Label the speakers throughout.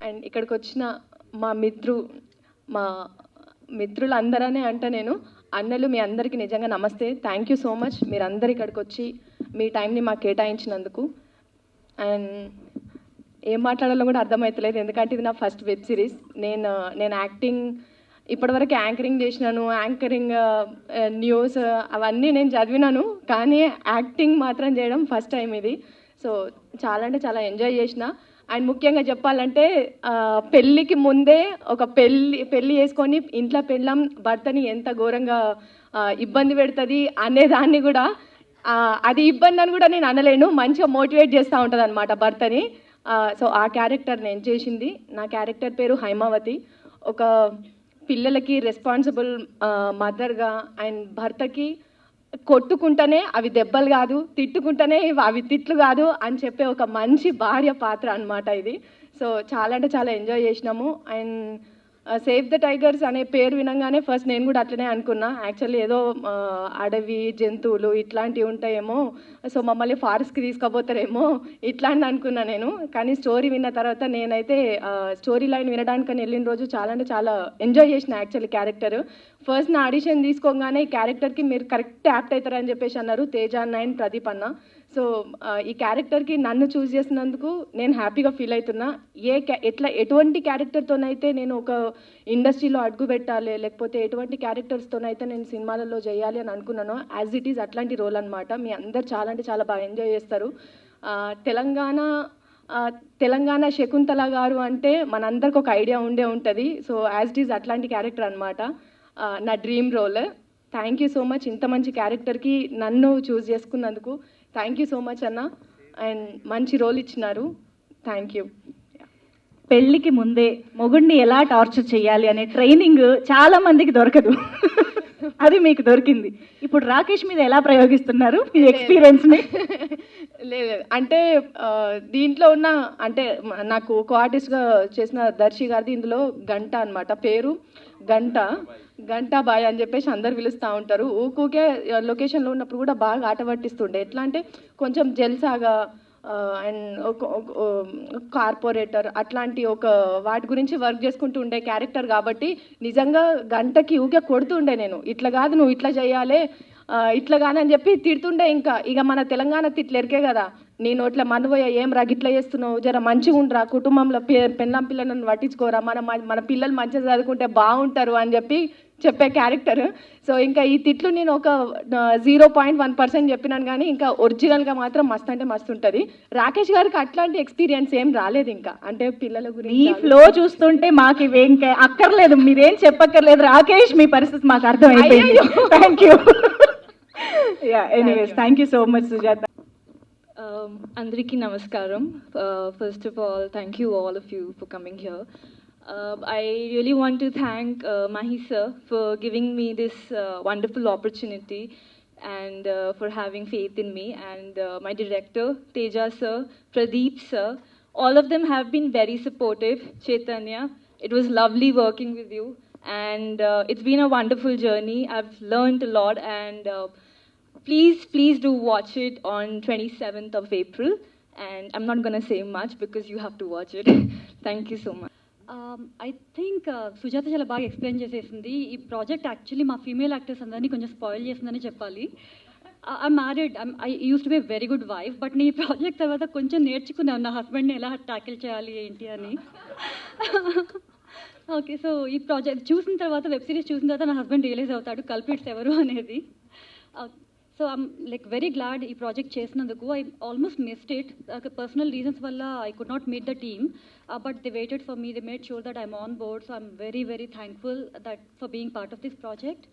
Speaker 1: And ఇక్కడికి వచ్చిన మా మా మిత్రులందరనే అంట నేను అన్నలు, మీ అందరికీ నిజంగా నమస్తే. థ్యాంక్ యూ సో మచ్ మీరందరు ఇక్కడికి వచ్చి మీ టైంని మాకు కేటాయించినందుకు. అండ్ ఏం మాట్లాడాలో కూడా అర్థమవుతలేదు, ఎందుకంటే ఇది నా ఫస్ట్ వెబ్ సిరీస్. నేను యాక్టింగ్ ఇప్పటివరకు యాంకరింగ్ చేసినాను, న్యూస్ అవన్నీ నేను చదివినాను, కానీ యాక్టింగ్ మాత్రం చేయడం ఫస్ట్ టైం ఇది. సో చాలా అంటే చాలా ఎంజాయ్ చేసిన. అండ్ ముఖ్యంగా చెప్పాలంటే పెళ్ళికి ముందే ఒక పెళ్ళి చేసుకొని ఇంట్లో పెళ్ళం భర్తని ఎంత ఘోరంగా ఇబ్బంది పెడుతుంది అనేదాన్ని కూడా, అది ఇబ్బంది అని కూడా నేను అనలేను, మంచిగా మోటివేట్ చేస్తూ ఉంటుంది అనమాట భర్తని. సో ఆ క్యారెక్టర్ నేను చేసింది. నా క్యారెక్టర్ పేరు హైమావతి. ఒక పిల్లలకి రెస్పాన్సిబుల్ మదర్గా అండ్ భర్తకి కొట్టుకుంటేనే అవి దెబ్బలు కాదు, తిట్టుకుంటేనే అవి తిట్లు కాదు అని చెప్పే ఒక మంచి భార్య పాత్ర అనమాట ఇది. సో చాలా అంటే చాలా ఎంజాయ్ చేసినాము. అండ్ సేవ్ ద టైగర్స్ అనే పేరు వినంగానే ఫస్ట్ నేను కూడా అట్లనే అనుకున్నా, యాక్చువల్లీ ఏదో అడవి జంతువులు ఇట్లాంటివి ఉంటాయేమో, సో మమ్మల్ని ఫారెస్ట్కి తీసుకుపోతారేమో ఇట్లాంటి అనుకున్నా నేను. కానీ స్టోరీ విన్న తర్వాత నేనైతే స్టోరీ లైన్ వినడానికని వెళ్ళిన రోజు చాలా అంటే చాలా ఎంజాయ్ చేసిన యాక్చువల్లీ క్యారెక్టర్. ఫస్ట్ నా ఆడిషన్ తీసుకోగానే ఈ క్యారెక్టర్కి మీరు కరెక్ట్ యాప్ట్ అవుతారని చెప్పేసి అన్నారు తేజ అన్న అండ్ ప్రదీప్ అన్న. సో ఈ క్యారెక్టర్కి నన్ను చూస్ చేసినందుకు నేను హ్యాపీగా ఫీల్ అవుతున్నా. ఎటువంటి క్యారెక్టర్తోనైతే నేను ఒక ఇండస్ట్రీలో అడుగు పెట్టాలి, లేకపోతే ఎటువంటి క్యారెక్టర్స్తోనైతే నేను సినిమాలలో చేయాలి అని అనుకున్నానో, యాజ్ ఇట్ ఈజ్ అట్లాంటి రోల్ అనమాట. మీ అందరు చాలా అంటే చాలా బాగా ఎంజాయ్ చేస్తారు. తెలంగాణ శకుంతల గారు అంటే మనందరికి ఒక ఐడియా ఉంటుంది. సో యాజ్ ఇట్ ఈజ్ అట్లాంటి క్యారెక్టర్ అనమాట, నా dream role. Thank you so much ఇంత మంచి క్యారెక్టర్కి నన్ను చూస్ చేసుకున్నందుకు. థ్యాంక్ యూ సో మచ్ అన్న, అండ్ మంచి రోల్ ఇచ్చినారు. Thank you.
Speaker 2: పెళ్ళికి ముందే మొగుడిని ఎలా టార్చర్ చేయాలి అనే ట్రైనింగ్ చాలా మందికి దొరకదు, అది మీకు దొరికింది. ఇప్పుడు రాకేష్ మీద ఎలా ప్రయోగిస్తున్నారు మీ ఎక్స్పీరియన్స్ని?
Speaker 1: లేదు అంటే దీంట్లో ఉన్న అంటే నాకు కో ఆర్టిస్ట్గా చేసిన దర్శి గారిది ఇందులో గంట అనమాట, పేరు గంట బాయ్ అని చెప్పేసి అందరు పిలుస్తూ ఉంటారు. ఊకే లొకేషన్లో ఉన్నప్పుడు కూడా బాగా ఆట పట్టిస్తుండే. ఎట్లా అంటే కొంచెం జెల్సాగా అండ్ కార్పొరేటర్ అట్లాంటి ఒక వాటి గురించి వర్క్ చేసుకుంటూ ఉండే క్యారెక్టర్ కాబట్టి నిజంగా గంటకి ఊకే కొడుతుండే నేను, ఇట్లా కాదు నువ్వు ఇట్లా చేయాలి ఇట్లా కానీ అని చెప్పి తిడుతుండే. ఇక మన తెలంగాణ తిట్లు ఎరికే కదా, నేను ఇట్లా మనబోయా ఏం రా ఇట్లా చేస్తున్నావు, జర మంచిగా ఉండరా, కుటుంబంలో పెళ్ళాం పిల్లలను పట్టించుకోరా, మన పిల్లలు మంచిగా చదువుకుంటే బాగుంటారు అని చెప్పే క్యారెక్టర్. సో ఇంకా ఈ తిట్లు నేను ఒక 0.1% చెప్పినాను, కానీ ఇంకా ఒరిజినల్గా మాత్రం మస్తు అంటే మస్తు ఉంటుంది. రాకేష్ గారికి అట్లాంటి ఎక్స్పీరియన్స్ ఏం రాలేదు ఇంకా, అంటే పిల్లల గురించి
Speaker 2: ఈ ఫ్లో చూస్తుంటే మాకు ఇవేం అక్కర్లేదు, మీరేం చెప్పక్కర్లేదు రాకేష్, మీ పరిస్థితి మాకు అర్థమైపోయింది. Thank you. Anyways thank you so much Sujatha.
Speaker 3: Andariki namaskaram. First of all, thank you all of you for coming here. I really want to thank Mahi sir for giving me this wonderful opportunity and for having faith in me, and my director Teja sir, Pradeep sir, all of them have been very supportive. Chaitanya, it was lovely working with you, and it's been a wonderful journey. I've learned a lot, and please do watch it on 27th of April, and I'm not going to say much because you have to watch it. Thank you so much.
Speaker 4: I think Sujatha చాలా బాగా explain చేసేసింది. ఈ project actually మా female actors అందరినీ కొంచెం spoil చేసిందని చెప్పాలి. I married, I use to be very good wife, but నేను ఈ ప్రాజెక్ట్ తర్వాత కొంచెం నేర్చుకున్నాను నా హస్బెండ్ని ఎలా ట్యాకిల్ చేయాలి ఏంటి అని. ఓకే, సో ఈ ప్రాజెక్ట్ చూసిన తర్వాత, వెబ్ సిరీస్ చూసిన తర్వాత నా హస్బెండ్ రియలైజ్ అవుతాడు కల్ప్రిట్స్ ఎవరు అనేది. So I'm like very glad ఈ ప్రాజెక్ట్ చేసినందుకు. I almost missed it, personal reasons వల్ల I could not meet the team, but they waited for me, they made sure that I'm on board. So I'm very very thankful that for being part of this project.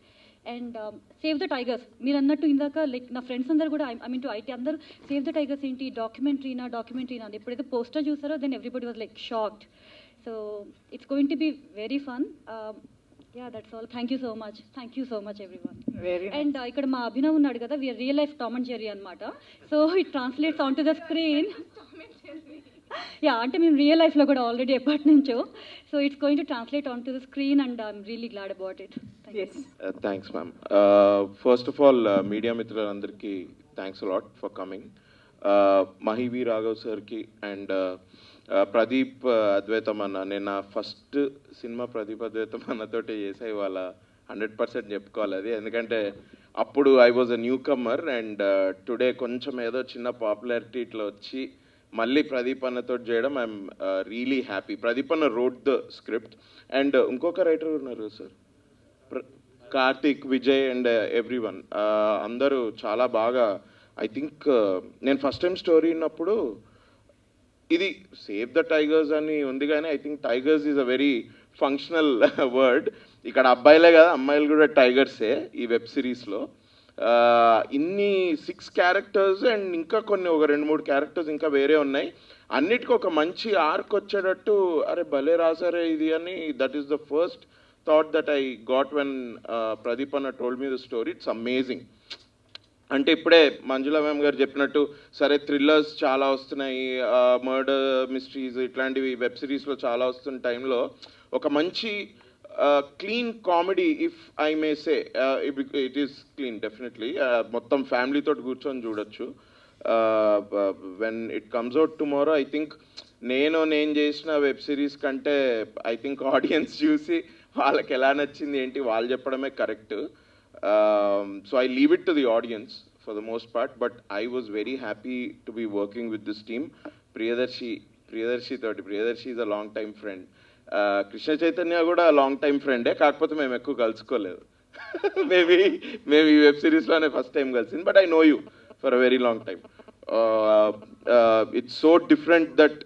Speaker 4: And save the tigers, మీరు అన్నట్టు ఇందాక like నా friends అందరూ కూడా I mean to IT అందరూ save the tigers ఏంటి డాక్యుమెంటరీనా అని ఎప్పుడైతే పోస్టర్ చూసారో then everybody was like shocked. So it's going to be very fun. Yeah, that's all. Thank you so much. Thank you so much, everyone.
Speaker 2: Very nice.
Speaker 4: And ఇక్కడ మా అభినవ్ ఉన్నాడు కదా, we are real life Tom and Jerry అన్నమాట. So it translates onto the screen. Yeah, అంటే మేము real లైఫ్లో కూడా already ఎప్పటి నుంచో. So it's going to translate on to the screen, and I'm really glad about it.
Speaker 5: Thanks ma'am. First of all media మిత్రులందరికీ thanks a lot for coming. మహివి Raghav సార్కి and Pradeep అద్వైతం అన్న, నేను నా ఫస్ట్ సినిమా ప్రదీప్ అద్వైతం అన్నతోటి చేసా. ఇవాళ 100% చెప్పుకోవాలి అది, ఎందుకంటే అప్పుడు I was a newcomer and today కొంచెం ఏదో చిన్న పాపులారిటీ ఇట్లా వచ్చి మళ్ళీ ప్రదీప్ అన్నతో చేయడం ఐఎమ్ రియలీ హ్యాపీ. ప్రదీప్ అన్న రోడ్ ద స్క్రిప్ట్ అండ్ ఇంకొక రైటర్ ఉన్నారు sir, Karthik, Vijay and everyone, అందరూ చాలా బాగా. ఐ థింక్ నేను ఫస్ట్ టైం స్టోరీ విన్నప్పుడు ఇది సేవ్ ద టైగర్స్ అని ఉంది, కానీ I think tigers is a very functional word. ఇక్కడ అబ్బాయిలే కదా, అమ్మాయిలు కూడా టైగర్సే ఈ వెబ్ సిరీస్లో. ఇన్ని 6 క్యారెక్టర్స్ అండ్ ఇంకా కొన్ని ఒక 2-3 క్యారెక్టర్స్ ఇంకా వేరే ఉన్నాయి. అన్నిటికీ ఒక మంచి ఆర్క్ వచ్చేటట్టు అరే భలే రాసారే ఇది అని. That is the first thought that I got when Pradeep అన్న told me the story. It's amazing. అంటే ఇప్పుడే మంజుల మ్యామ్ గారు చెప్పినట్టు సరే థ్రిల్లర్స్ చాలా వస్తున్నాయి, మర్డర్ మిస్టరీస్ ఇట్లాంటివి వెబ్ సిరీస్లో చాలా వస్తున్న టైంలో ఒక మంచి clean comedy, if I may say, it is clean definitely, మొత్తం ఫ్యామిలీతో కూర్చొని చూడొచ్చు. When it comes out tomorrow I think నేను చేసిన వెబ్ సిరీస్ కంటే ఐ థింక్ ఆడియన్స్ చూసి వాళ్ళకి ఎలా నచ్చింది ఏంటి వాళ్ళు చెప్పడమే correct. So I leave it to the audience for the most part, but I was very happy to be working with this team. Priyadarshi is a long time friend. Krishna Chaitanya kuda a long time friend e, kaakapothe mem ekku kalusukoledu. maybe web series lone first time కలిసింది, but I know you for a very long time. It's so different that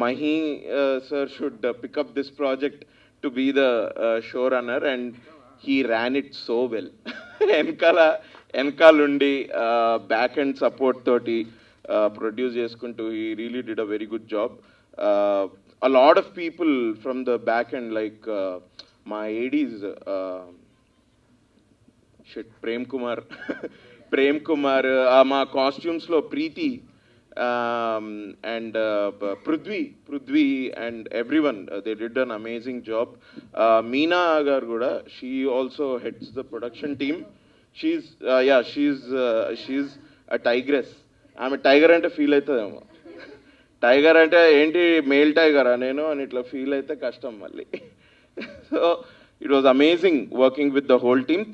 Speaker 5: Mahi sir should pick up this project to be the showrunner, and he ran it so well. వెనకాలుండి back and support తోటి produce చేసుకుంటూ he really did a very good job. A lot of people from the back end, like my ADs, Prem Kumar, మా కాస్ట్యూమ్స్లో Preeti and Prithvi and everyone, they did an amazing job. Meena garu kuda, she also heads the production team. She's a tigress. ఆమె tiger అంటే feel అవుతుందేమో, tiger అంటే ఏంటి male టైగరా నేను అని ఇట్లా ఫీల్ అయితే కష్టం మళ్ళీ. So it was amazing working with the whole team.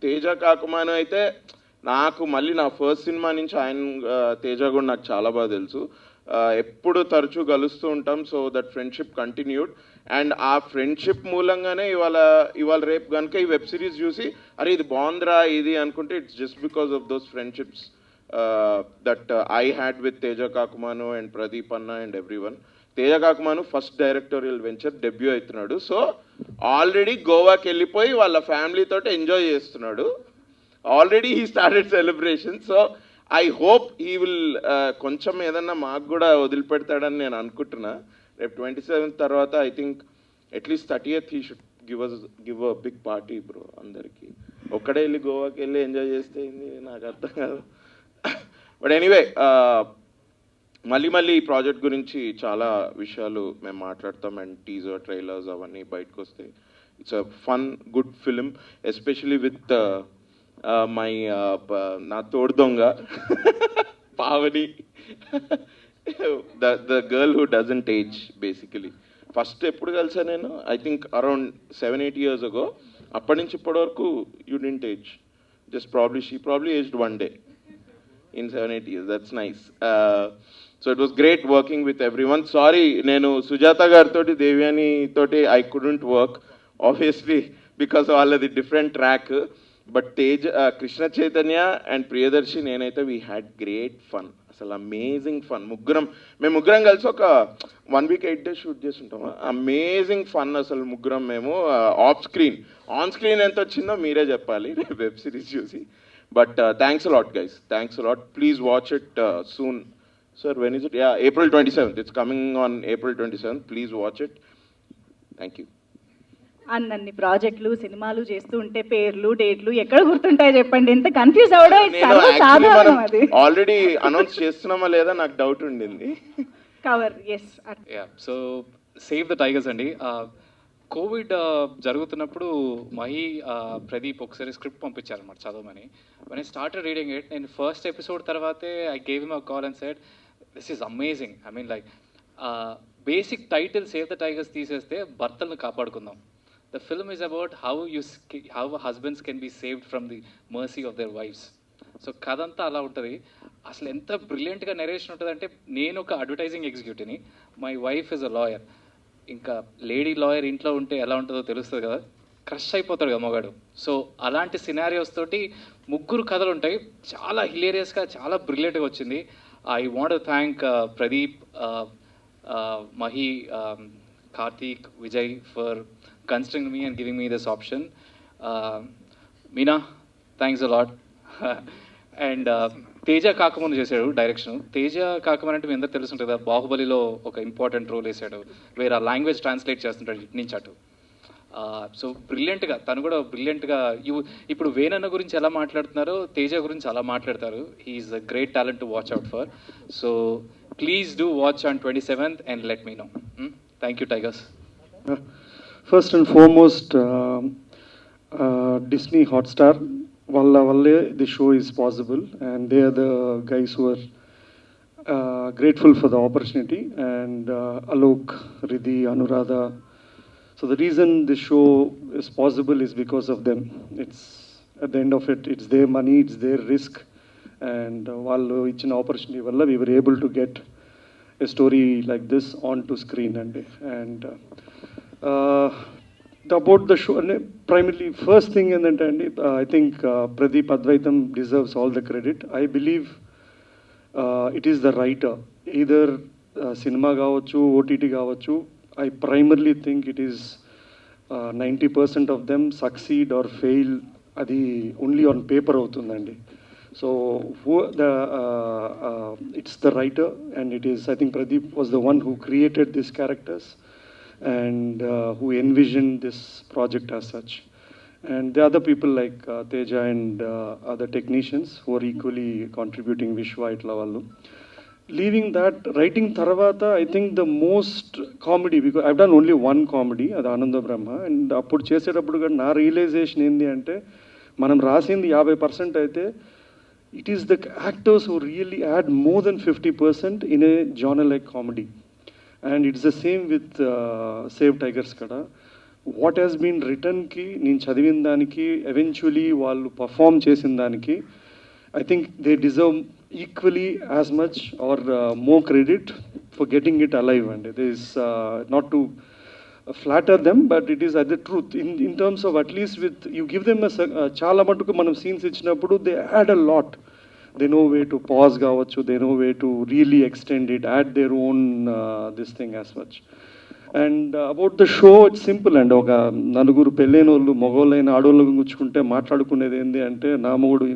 Speaker 5: Teja Kakumanu అయితే నాకు మళ్ళీ నా ఫస్ట్ సినిమా నుంచి ఆయన తేజ కూడా నాకు చాలా బాగా తెలుసు, ఎప్పుడు తరచూ కలుస్తూ ఉంటాం. So that friendship continued, and ఆ ఫ్రెండ్షిప్ మూలంగానే ఇవాళ రేపు కనుక ఈ వెబ్ సిరీస్ చూసి అరే ఇది బాగుందిరా ఇది అనుకుంటే it's just because of those friendships that I had with Teja Kakumanu and Pradeep అన్న and everyone. Teja Kakumanu first directorial venture debut అవుతున్నాడు. సో ఆల్రెడీ గోవాకి వెళ్ళిపోయి వాళ్ళ ఫ్యామిలీతో ఎంజాయ్ చేస్తున్నాడు. Already he started celebration. So I hope he will కొంచెం ఏదన్నా మాకు కూడా వదిలిపెడతాడని నేను అనుకుంటున్నా. రేపు 27th తర్వాత ఐ థింక్ అట్లీస్ట్ 30th he should give a big party bro అందరికీ. ఒక్కడే వెళ్ళి గోవాకి వెళ్ళి ఎంజాయ్ చేస్తే నాకు అర్థం కాదు. బట్ ఎనీవే, మళ్ళీ ఈ ప్రాజెక్ట్ గురించి చాలా విషయాలు మేము మాట్లాడతాం, అండ్ టీజర్ ట్రైలర్స్ అవన్నీ బయటకు వస్తాయి. It's a fun good film, especially with నా తోడు దొంగ Pavani, the girl who doesn't age basically. First ఎప్పుడు కలిసా నేను, I think around 7-8 years ago. అప్పటి నుంచి ఇప్పటి వరకు you didn't age, just she probably aged 1 day in 7-8 years. That's nice. So it was great working with everyone. Sorry, నేను సుజాత గారితో దేవ్యాని తోటి I couldn't work obviously because వాళ్ళది different track. But Krishna Chaitanya and Priyadarshi నేనైతే we had great fun, అసలు amazing fun. మేము ముగ్గురం కలిసి ఒక 1 week 8 days షూట్ చేస్తుంటాము. అమేజింగ్ ఫన్ అసలు ముగ్గురం మేము. ఆన్ స్క్రీన్ ఎంత వచ్చిందో మీరే చెప్పాలి వెబ్ సిరీస్ చూసి. But thanks a lot guys, thanks a lot. Please watch it soon. Sir, when is it? Yeah, April 27th. It's coming on April 27th. Please watch it. Thank you.
Speaker 2: అన్ని ప్రాజెక్టులు సినిమాలు చేస్తూ ఉంటే పేర్లు డేట్లు ఎక్కడ గుర్తుంటాయి చెప్పండి, ఎంత కన్ఫ్యూజ్ అవడం సాధారణం. అది
Speaker 5: ఆల్రెడీ అనౌన్స్ చేస్తున్నామా లేదా నాకు డౌట్ ఉండింది.
Speaker 2: కవర్ ఎస్.
Speaker 6: సో సేవ్ ద టైగర్స్ అండి. కోవిడ్ జరుగుతున్నప్పుడు మహి ప్రదీప్ ఒకసారి స్క్రిప్ట్ పంపించారన్నమాట చదవమని. when I started reading it, నేను ఫస్ట్ ఎపిసోడ్ తర్వాతే I gave him a call and said this is amazing. I mean like basic title save the tigers తీసేస్తే భర్తలను కాపాడుకుందాం. The film is about how husbands can be saved from the mercy of their wives. So కథ అంతా అలా ఉంటుంది. అసలు ఎంత బ్రిలియంట్గా narration ఉంటుందంటే, నేను ఒక అడ్వర్టైజింగ్ ఎగ్జిక్యూటివ్ని, my wife is a lawyer. ఇంకా లేడీ లాయర్ ఇంట్లో ఉంటే ఎలా ఉంటుందో తెలుస్తుంది కదా, క్రష్ అయిపోతాడు కదా మగాడు. సో అలాంటి సినారియోస్ తోటి 3 కథలు ఉంటాయి. చాలా హిలేరియస్గా, చాలా బ్రిలియంట్గా వచ్చింది. I want to thank Pradeep, Mahi, Karthik, Vijay for considering me and giving me this option. Meena, thanks a lot. And Teja Kakamani చేశాడు డైరెక్షన్. తేజ కాకమని అంటే మీ అందరూ తెలుసుంటుంది కదా, బాహుబలిలో ఒక ఇంపార్టెంట్ రోల్ వేసాడు, వేరే లాంగ్వేజ్ ట్రాన్స్లేట్ చేస్తుంటాడు ఇటు నుంచి అటు. సో బ్రిలియంట్గా, తను కూడా బ్రిలియంట్గా. ఇప్పుడు వేణన్న గురించి ఎలా మాట్లాడుతున్నారో తేజ గురించి అలా మాట్లాడతారు. He's a great talent to watch out for. So please do watch on 27th and let me know. Thank you, Tigers.
Speaker 7: First and foremost, Disney Hotstar, valle the show is possible, and they are the guys who are grateful for the opportunity, and Alok, Riddhi, Anuradha. So the reason this show is possible is because of them. It's at the end of it, it's their money, it's their risk, and vallu ichina opportunity valla we were able to get a story like this onto screen. And about the show, primarily first thing endante I think Pradeep Advaitam deserves all the credit. I believe it is the writer, either cinema gavachu, OTT gavachu. I primarily think it is 90% of them succeed or fail, adi only on paper avutundandi. So it's the writer, and it is, I think Pradeep was the one who created these characters and who envisioned this project as such. And the other people like Teja and other technicians who are equally contributing, Vishwa itla vallu. Leaving that, writing Taravata, I think the most comedy, because I've done only one comedy, అది ఆనంద బ్రహ్మ. And అప్పుడు చేసేటప్పుడు కూడా నా realisation ఏంటి అంటే, మనం రాసింది 50% అయితే it is the actors who really add more than 50% in a genre like comedy. And it's the same with Save Tigers kada. What has been written ki నేను చదివిన దానికి eventually వాళ్ళు పర్ఫామ్ చేసిన దానికి I think they deserve equally as much or more credit for getting it alive. And it is not to flatter them, but it is the truth in terms of, at least with, you give them a chala matuku manam scenes ichinapudu they add a lot. They know way to pause gavachu, they know way to really extend it, add their own this thing as much. And about the show, it's simple. And oka naluguru pelleinollu mogolaina adollu gucchukunte మాట్లాడుకునేది ఏంది అంటే, నా మొగుడు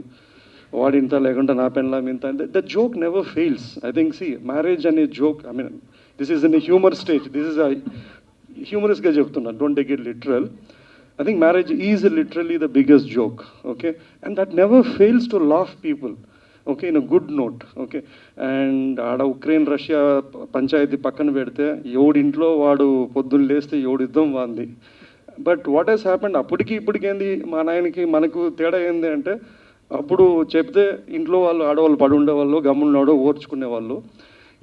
Speaker 7: వాడింత లేకుండా నా పెళ్ళాం ఇంత. The joke never fails. I think marriage అనే joke, I mean this is in humour stage, this is హ్యూమరస్గా చెప్తున్నా, don't take it literal. I think marriage is literally the biggest joke, okay? And that never fails to laugh people, okay, in a good note, okay? And ఆడ Ukraine Russia panchayat పక్కన పెడితే ఎవడింట్లో వాడు పొద్దున్న లేస్తే ఎవడిద్దాం వాంది. But what Hess happened, అప్పటికి ఇప్పటికేంది మా నాయనకి మనకు తేడా ఏంది అంటే, అప్పుడు చెప్తే ఇంట్లో వాళ్ళు ఆడవాళ్ళు పడి ఉండేవాళ్ళు, గమ్మున్నాడో ఓర్చుకునేవాళ్ళు.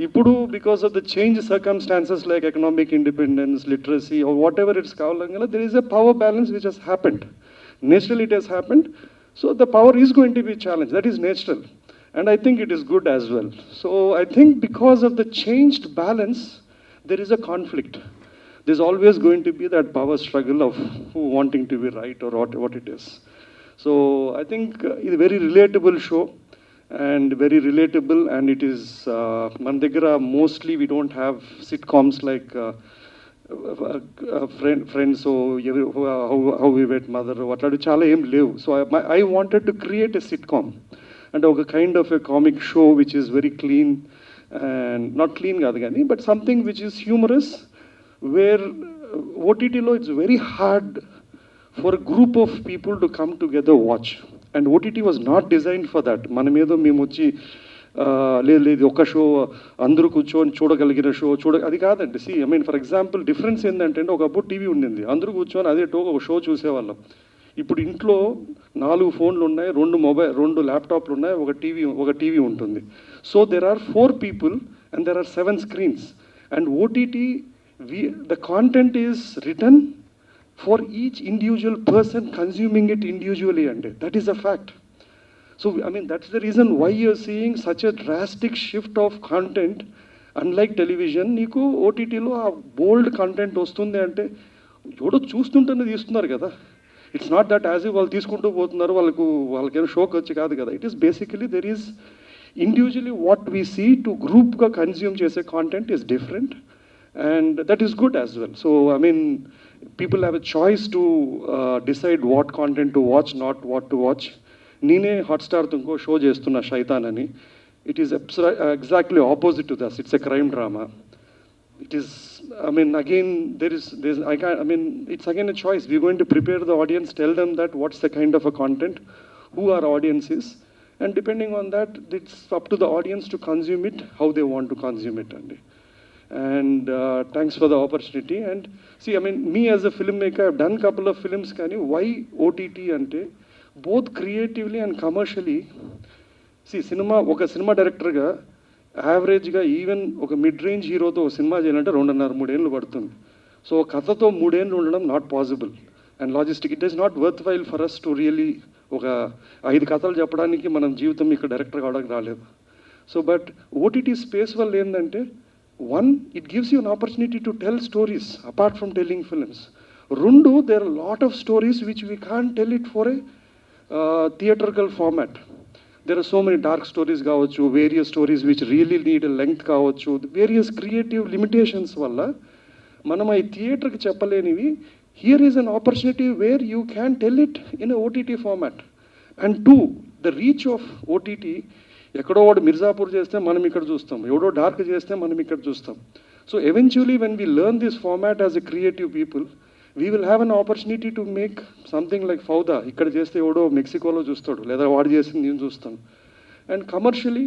Speaker 7: ఇప్పుడు because of the change circumstances like economic independence, literacy, whatever it's కావాలంగా, there is a power balance which has happened. Natural it has happened. So the power is going to be challenge, that is natural. And I think it is good as well. So I think because of the changed balance, there is a conflict. There's always going to be that power struggle of who wanting to be right or what it is. So I think it's a very relatable show, and very relatable, and it is Mandigara, mostly we don't have sitcoms like Friends, so how we met mother, what are chala em levu. So I wanted to create a sitcom and a kind of a comic show which is very clean, and not clean kaadu gaani, but something which is humorous, where OTT lo it's very hard for a group of people to come together watch, and OTT was not designed for that. మనం ఏదో మేము వచ్చి లేదు ఒక show అందరూ కూర్చొని చూడగలిగిన show అది కాదండి. I mean for example difference ఏంటంటే, ఒకప్పుడు టీవీ ఉండింది, అందరూ కూర్చొని అదే ఒక షో చూసేవాళ్ళం. ఇప్పుడు ఇంట్లో 4 ఫోన్లు ఉన్నాయి, 2 ల్యాప్టాప్లు ఉన్నాయి, ఒక టీవీ ఉంటుంది. So there are 4 people and there are 7 screens. And OTT, the content is written for each individual person consuming it individually, and that is a fact. So, I mean, that's the reason why you're seeing such a drastic shift of content. Unlike television, నీకు ఓటీటీలో ఆ బోల్డ్ content వస్తుంది అంటే ఎవడో చూస్తుంటేనే తీస్తున్నారు కదా. It's not that as వాళ్ళు తీసుకుంటూ పోతున్నారు, వాళ్ళకేమో షోక్ వచ్చి కాదు కదా. It is basically there is individually what we see to గ్రూప్గా కన్జ్యూమ్ చేసే content is different, and that is good as well. So, I mean, people have a choice to decide what content to watch, not what to watch. నేనే హాట్స్టార్తో ఇంకో show చేస్తున్నా షైతాన్ అని. It is exactly opposite to this. It's a crime drama. It is, I mean, again, it's again a choice. We're going to prepare the audience, tell them that what's the kind of a content, who our audience is, and depending on that, it's up to the audience to consume it, how they want to consume it. And thanks for the opportunity. And see, I mean, me as a filmmaker, I've done a couple of films. Why OTT ante? Both creatively and commercially. See, ఒక cinema డైరెక్టర్గా యావరేజ్గా even ఒక mid range హీరోతో cinema చేయాలంటే 2.5-3 ఏళ్ళు పడుతుంది. So కథతో 3 ఏళ్ళు ఉండడం not possible. And logistic, it is not worthwhile for us to really ఒక 5 కథలు చెప్పడానికి మనం జీవితం ఇక్కడ డైరెక్టర్ కావడానికి రాలేదు. సో బట్ ఓటీటీ స్పేస్ వల్ల ఏంటంటే, one, it gives you an opportunity to tell stories apart from telling films. Rundu, there are a lot of stories which we can't tell it for a theatrical format. There are so many dark stories కావచ్చు, various stories which really need a length కావచ్చు, various creative limitations వల్ల మనం ఈ థియేటర్కి చెప్పలేనివి. Here is an opportunity where you can tell it in a OTT format. And two, the reach of OTT, ఎక్కడో వాడు మిర్జాపూర్ చేస్తే మనం ఇక్కడ చూస్తాం, ఎవడో డార్క్ చేస్తే మనం ఇక్కడ చూస్తాం. So eventually when we learn this format as a creative people, we will have an opportunity to make something like Fauda. ఇక్కడ చేస్తే ఎవడో మెక్సికోలో చూస్తాడు, లేదా వాడు చేసింది నేను చూస్తాను. And commercially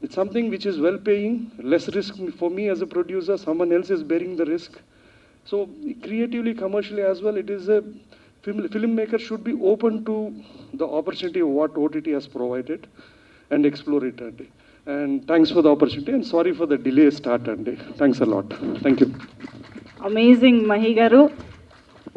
Speaker 7: it's something which is well paying, less risk for me as a producer, someone else is bearing the risk. So creatively, commercially as well, it is a filmmaker should be open to the opportunity of what OTT has provided and explore it. And thanks for the opportunity, and sorry for the delay start. Thanks a lot. Thank you.
Speaker 2: Amazing, Mahi garu.